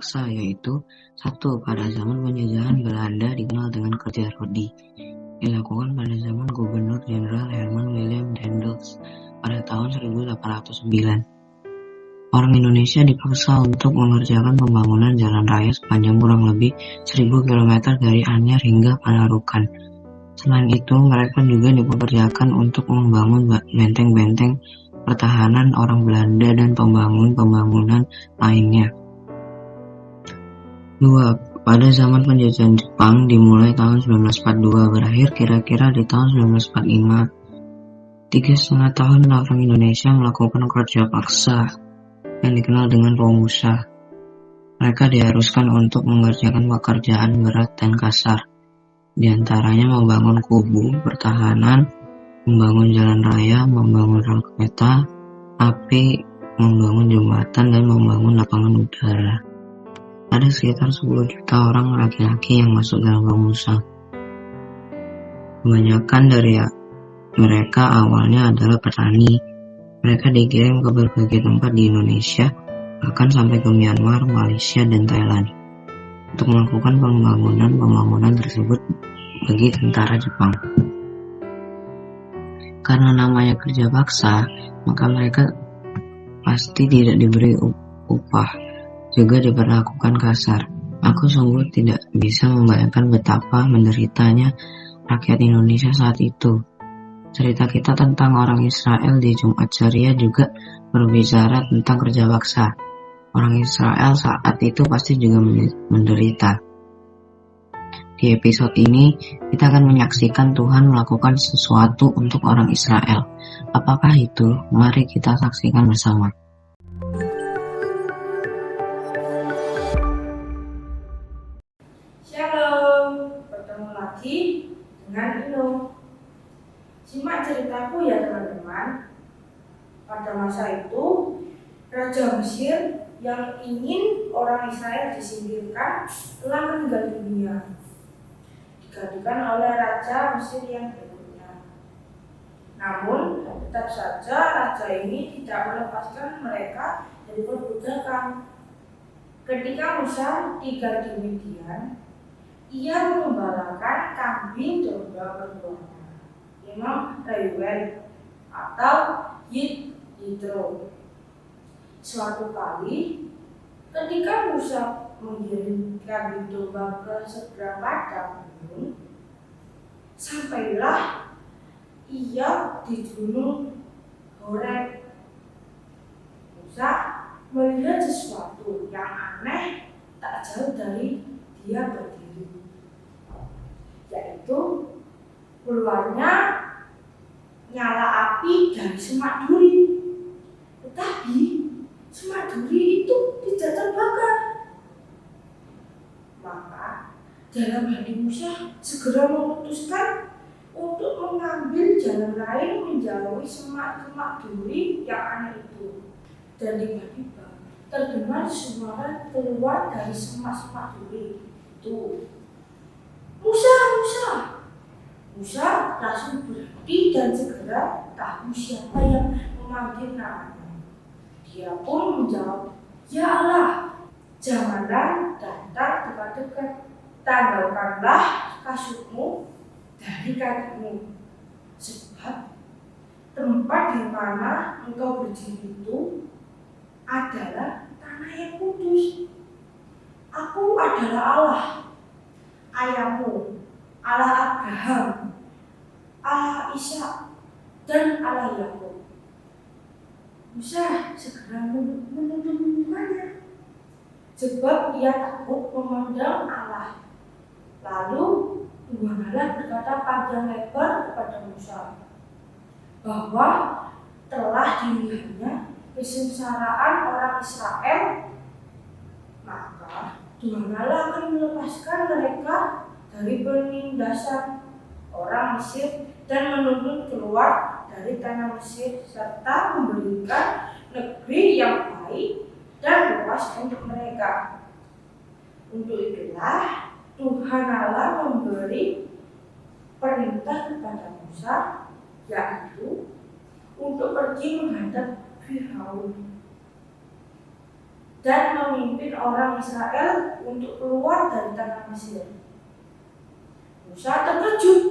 paksa, yaitu satu, pada zaman penjajahan Belanda dikenal dengan kerja rodi, dilakukan pada zaman Gubernur Jenderal Herman Willem Daendels pada tahun 1809. Orang Indonesia dipaksa untuk mengerjakan pembangunan jalan raya sepanjang kurang lebih 1000 km dari Anyar hingga Panarukan. Selain itu, mereka juga dipekerjakan untuk membangun benteng-benteng pertahanan orang Belanda dan pembangunan lainnya. 2. Pada zaman penjajahan Jepang dimulai tahun 1942, berakhir kira-kira di tahun 1945. 3,5 tahun orang Indonesia melakukan kerja paksa yang dikenal dengan Romusa. Mereka diharuskan untuk mengerjakan pekerjaan berat dan kasar, di antaranya membangun kubu pertahanan, membangun jalan raya, membangun rel kereta api, membangun jembatan, dan membangun lapangan udara. Ada sekitar 10 juta orang laki-laki yang masuk dalam Romusa. Kebanyakan dari mereka awalnya adalah petani. Mereka dikirim ke berbagai tempat di Indonesia, bahkan sampai ke Myanmar, Malaysia, dan Thailand, untuk melakukan pembangunan tersebut bagi tentara Jepang. Karena namanya kerja paksa, maka mereka pasti tidak diberi upah, juga diperlakukan kasar. Aku sungguh tidak bisa membayangkan betapa menderitanya rakyat Indonesia saat itu. Cerita kita tentang orang Israel di Jumat Ceria juga berbicara tentang kerja paksa. Orang Israel saat itu pasti juga menderita. Di episode ini, kita akan menyaksikan Tuhan melakukan sesuatu untuk orang Israel. Apakah itu? Mari kita saksikan bersama. Shalom, bertemu lagi dengan Ino. Simak ceritaku ya teman-teman. Pada masa itu, Raja Mesir yang ingin orang Israel disingkirkan telah meninggal dunia, digantikan oleh Raja Mesir yang berikutnya. Namun, tetap saja raja ini tidak melepaskan mereka dari perbudakan. Ketika Musa tinggal di Midian, ia mengembalakan kambing domba bertuannya, Imam Reuel atau Yitro. Suatu kali, ketika Musa mengirim kambing domba ke seberang padang gunung, sampailah ia di gunung Horeb. Musa melihat sesuatu yang aneh tak jauh dari dia berdiri, yaitu keluarnya nyala api dari semak duri. Tetapi semak duri itu tidak terbakar. Maka dalam hati Musa segera memutuskan untuk mengambil jalan lain menjauhi semak-semak duri yang aneh itu. Dan tiba-tiba terdengar suara keluar dari semak-semak duri itu. Musa! Musa langsung berhenti dan segera tahu siapa yang memanggil namanya. Dia pun menjawab, "Ya Allah, janganlah datang dekat-dekat. Tanggalkanlah kasutmu dari kakimu, sebab tempat di mana engkau berdiri itu adalah tanah yang kudus. Aku adalah Allah, ayahmu, Allah Abraham, Allah Ishak, dan Allah Yakub." Musa segera menuntutnya, sebab ia takut memandang Allah. Lalu Tuhan Allah berkata panjang lebar kepada Musa bahwa telah dilihatnya kesengsaraan orang Israel, maka Tuhan Allah akan melepaskan mereka dari penindasan orang Mesir dan menuntut keluar dari tanah Mesir serta memberikan negeri yang baik dan luas untuk mereka. Untuk itulah Tuhan Allah memberi perintah kepada Musa, yaitu untuk pergi menghadap Firaun. dan memimpin orang Israel untuk keluar dari tanah Mesir. Musa terkejut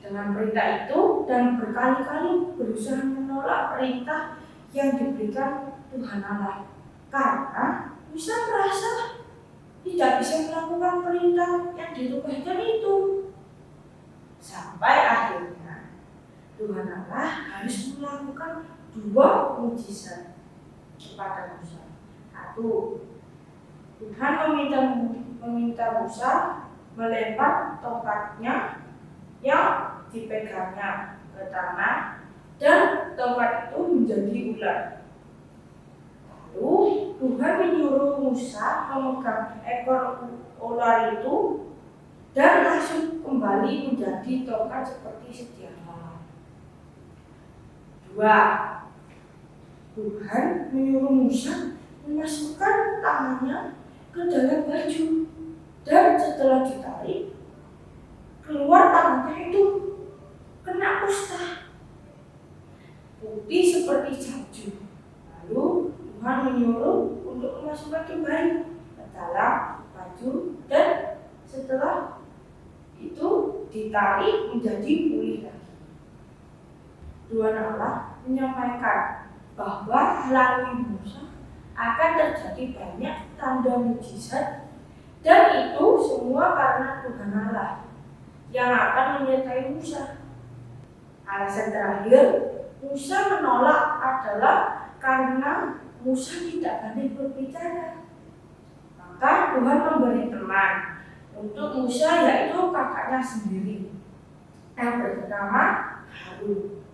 dengan perintah itu dan berkali-kali berusaha menolak perintah yang diberikan Tuhan Allah, karena Musa merasa tidak bisa melakukan perintah yang ditugaskan itu. Sampai akhirnya Tuhan Allah harus melakukan 2 mukjizat kepada Musa. 1. Tuhan meminta Musa melempar tongkatnya yang dipegangnya ke tanah dan tongkat itu menjadi ular. Lalu Tuhan menyuruh Musa memegang ekor ular itu dan langsung kembali menjadi tongkat seperti sedia kala. 2. Tuhan menyuruh Musa memasukkan tangannya ke dalam baju dan setelah ditarik keluar tangannya itu kena kusta putih seperti salju. Lalu Tuhan menyuruh untuk memasukkan kembali ke dalam baju dan setelah itu ditarik menjadi pulih lagi. Tuhan Allah menyampaikan bahwa melalui Musa akan terjadi banyak tanda mukjizat dan itu semua karena Tuhan Allah yang akan menyertai Musa. Alasan terakhir Musa menolak adalah karena Musa tidak pandai berbicara. Maka Tuhan memberi teman untuk Musa, yaitu kakaknya sendiri yang bernama Harun.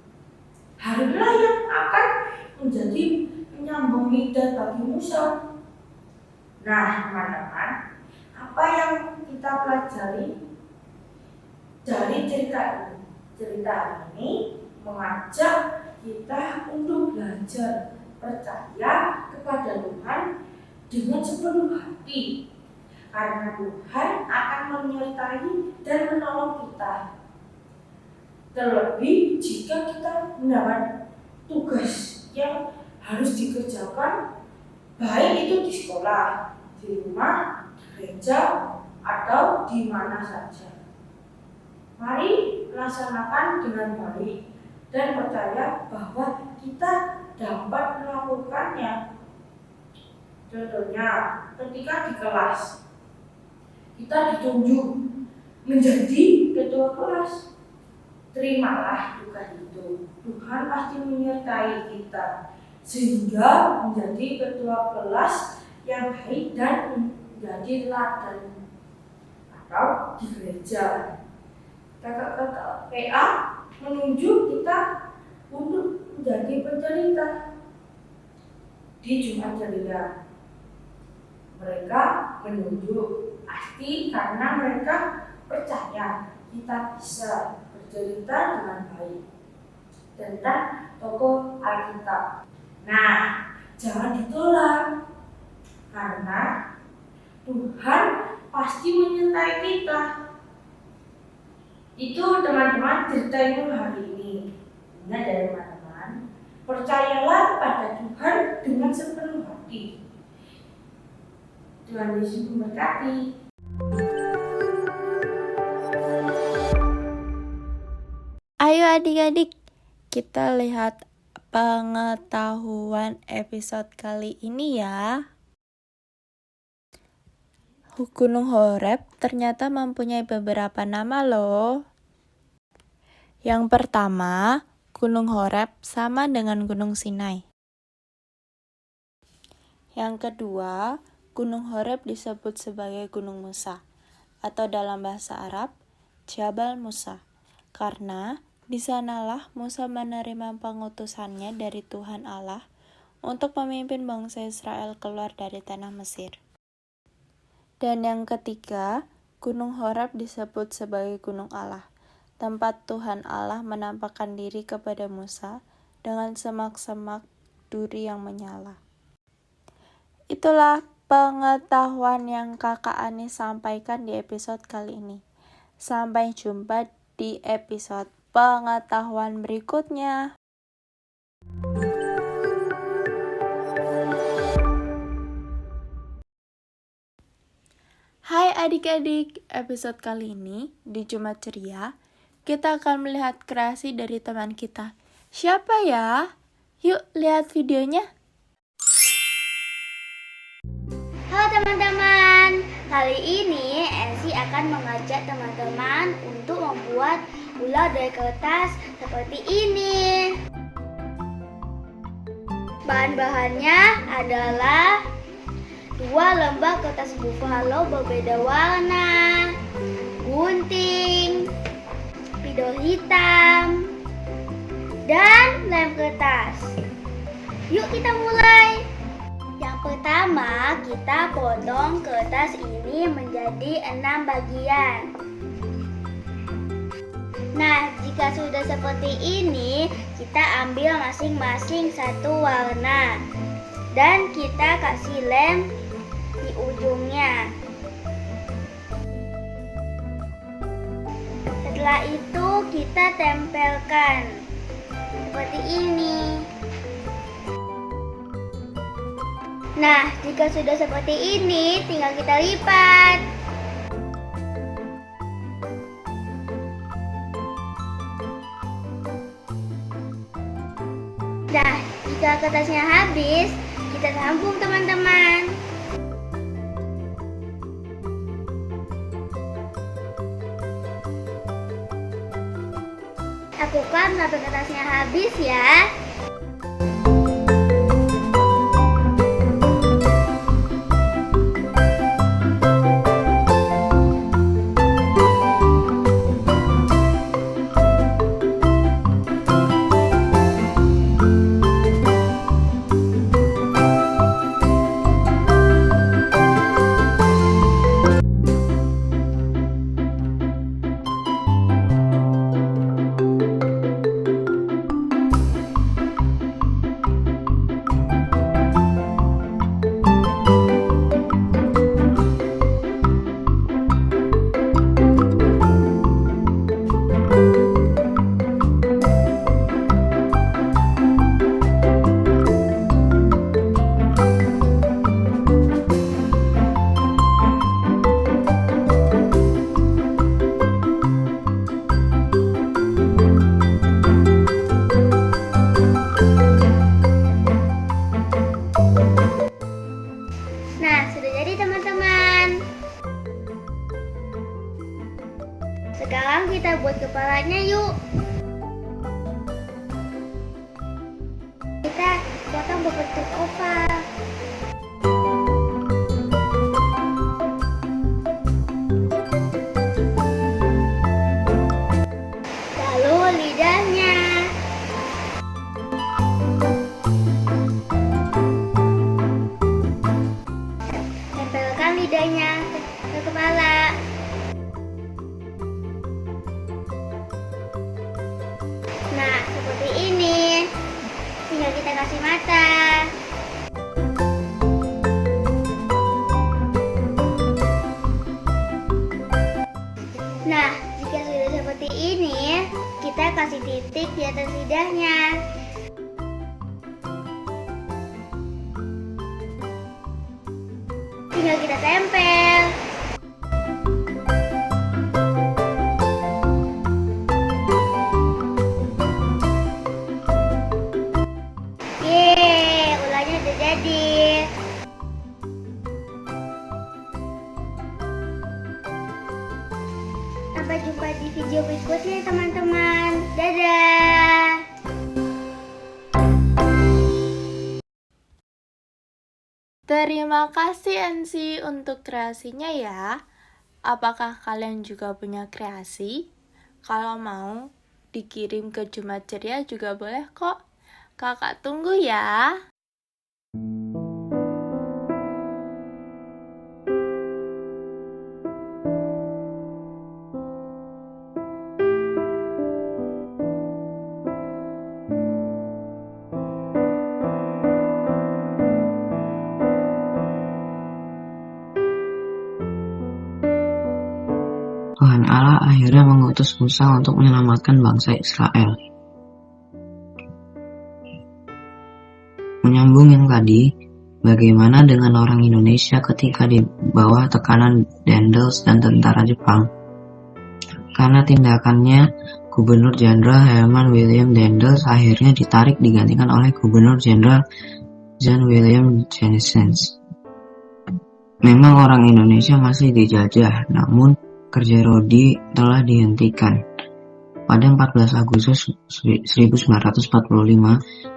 Harunlah yang akan menjadi penyambung lidah bagi Musa. Nah, teman-teman, apa yang kita pelajari dari cerita ini? Cerita ini mengajak kita untuk belajar percaya kepada Tuhan dengan sepenuh hati, karena Tuhan akan menyertai dan menolong kita. Terlebih jika kita mendapat tugas yang harus dikerjakan, baik itu di sekolah, di rumah, di gereja, atau di mana saja. Mari laksanakan dengan baik dan percaya bahwa kita dapat melakukannya. Contohnya, ketika di kelas kita ditunjuk menjadi ketua kelas, terimalah tugas itu. Tuhan pasti menyertai kita sehingga menjadi ketua kelas yang baik dan menjadi teladan. Atau di gereja, kakak-kakak PA menunjuk kita untuk menjadi pencerita di Jumat Ceria. Mereka menunjuk pasti karena mereka percaya kita bisa bercerita dengan baik tentang tokoh Alkitab. Nah, jangan ditolak karena Tuhan pasti menyertai kita. Itu teman-teman cerita Ibu hari ini. Ingat ya teman-teman, percayalah pada Tuhan dengan sepenuh hati. Tuhan Yesus memberkati. Ayo adik-adik, kita lihat pengetahuan episode kali ini ya. Gunung Horeb ternyata mempunyai beberapa nama loh. Yang pertama, Gunung Horeb sama dengan Gunung Sinai. Yang kedua, Gunung Horeb disebut sebagai Gunung Musa, atau dalam bahasa Arab, Jabal Musa, karena di sanalah Musa menerima pengutusannya dari Tuhan Allah untuk memimpin bangsa Israel keluar dari tanah Mesir. Dan yang ketiga, Gunung Horeb disebut sebagai Gunung Allah, tempat Tuhan Allah menampakkan diri kepada Musa dengan semak-semak duri yang menyala. Itulah pengetahuan yang Kakak Ani sampaikan di episode kali ini. Sampai jumpa di episode pengetahuan berikutnya. Hai adik-adik, episode kali ini di Jumat Ceria, kita akan melihat kreasi dari teman kita. Siapa ya? Yuk lihat videonya. Halo teman-teman, kali ini Elsie akan mengajak teman-teman untuk membuat ular dari kertas seperti ini. Bahan-bahannya adalah 2 lembar kertas buffalo berbeda warna, gunting, spidol hitam, dan lem kertas. Yuk kita mulai. Yang pertama, kita potong kertas ini menjadi 6 bagian. Nah, jika sudah seperti ini, kita ambil masing-masing satu warna dan kita kasih lem di ujungnya. Setelah itu kita tempelkan seperti ini. Nah, jika sudah seperti ini, tinggal kita lipat. Nah, jika kertasnya habis, kita sambung teman-teman. Lakukan sampai kertasnya habis ya. Nah, sudah jadi teman-teman. Sekarang kita buat kepalanya yuk. Kita potong berbentuk oval. Lalu lidahnya. Tempelkan lidahnya ke kepala. Nah, seperti ini. Tinggal kita kasih mata. Nah, jika sudah seperti ini, kita kasih titik di atas lidahnya. Tinggal kita tempel. Yeay, ularnya udah jadi. Sampai jumpa di video berikutnya teman-teman. Dadah. Terima kasih NC untuk kreasinya ya. Apakah kalian juga punya kreasi? Kalau mau, dikirim ke Jumat Ceria juga boleh kok. Kakak tunggu ya. Tuhan Allah akhirnya mengutus Musa untuk menyelamatkan bangsa Israel. Menyambung yang tadi, Bagaimana dengan orang Indonesia ketika di bawah tekanan Daendels dan tentara Jepang? Karena tindakannya, Gubernur Jenderal Herman William Daendels akhirnya ditarik digantikan oleh Gubernur Jenderal John William Jennings. Memang orang Indonesia masih dijajah, namun kerja Rodi telah dihentikan. Pada 14 Agustus 1945,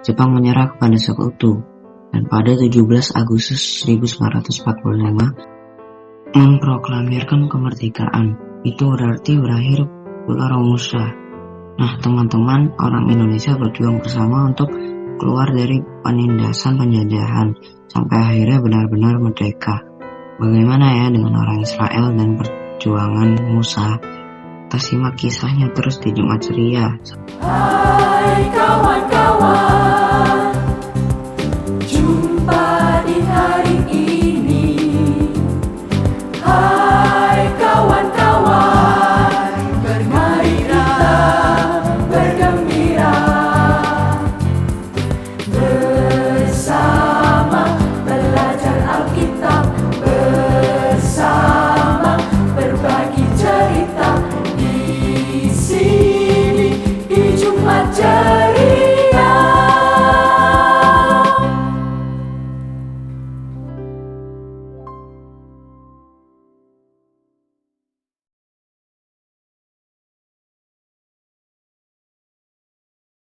Jepang menyerah kepada Sekutu, dan pada 17 Agustus 1945 memproklamirkan kemerdekaan. Itu berarti berakhir Pulau Romusa. Nah, teman-teman, orang Indonesia berjuang bersama untuk keluar dari penindasan penjajahan sampai akhirnya benar-benar merdeka. Bagaimana ya dengan orang Israel dan perjuangan Musa? Kita simak kisahnya terus di Jumat Ceria. Hai kawan-kawan, jumpa di hari ini. Hai kawan-kawan, mari kita bergembira.